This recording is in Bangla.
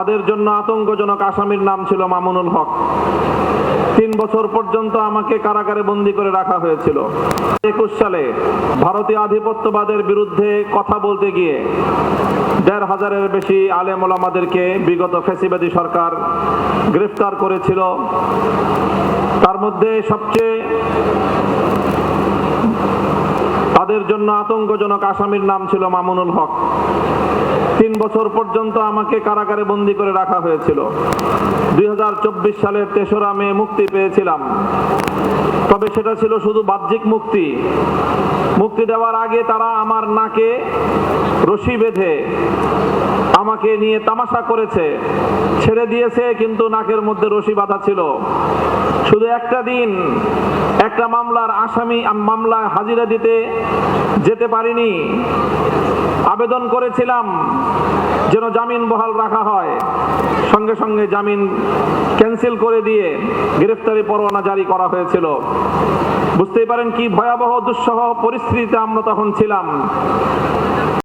তাদের জন্য আতঙ্কজনক আসামির নাম ছিল মামুনুল হক। 3 বছর পর্যন্ত আমাকে কারাগারে বন্দী করে রাখা হয়েছিল। 21 সালে ভারতীয় আধিপত্যবাদের বিরুদ্ধে কথা বলতে গিয়ে 1,500-এর বেশি আলেম ওলামাদেরকে বিগত ফ্যাসিবাদী সরকার গ্রেফতার করেছিল। তার মধ্যে সবচেয়ে তাদের জন্য আতঙ্কজনক আসামির নাম ছিল মামুনুল হক। 3 বছর পর্যন্ত আমাকে কারাগারে বন্দী করে রাখা হয়েছিল। 2024 সালের 3রা মে মুক্তি পেয়েছিলাম, তবে সেটা ছিল শুধু বাহ্যিক মুক্তি। মুক্তি দেওয়ার আগে তারা আমার নাকে রশি বেঁধে আমাকে নিয়ে তামাশা করেছে। ছেড়ে দিয়েছে, কিন্তু নাকের মধ্যে রশি বাঁধা ছিল। শুধু একটা দিন একটা মামলার আসামি মামলায় হাজিরা দিতে যেতে পারিনি। আবেদন করেছিলাম যেন জামিন বহাল রাখা হয়, সঙ্গে সঙ্গে জামিন ক্যান্সেল করে দিয়ে গ্রেফতারি পরোয়ানা জারি করা হয়েছিল। বুঝতেই পারেন কি ভয়াবহ দুঃসহ পরিস্থিতিতে আমরা তখন ছিলাম।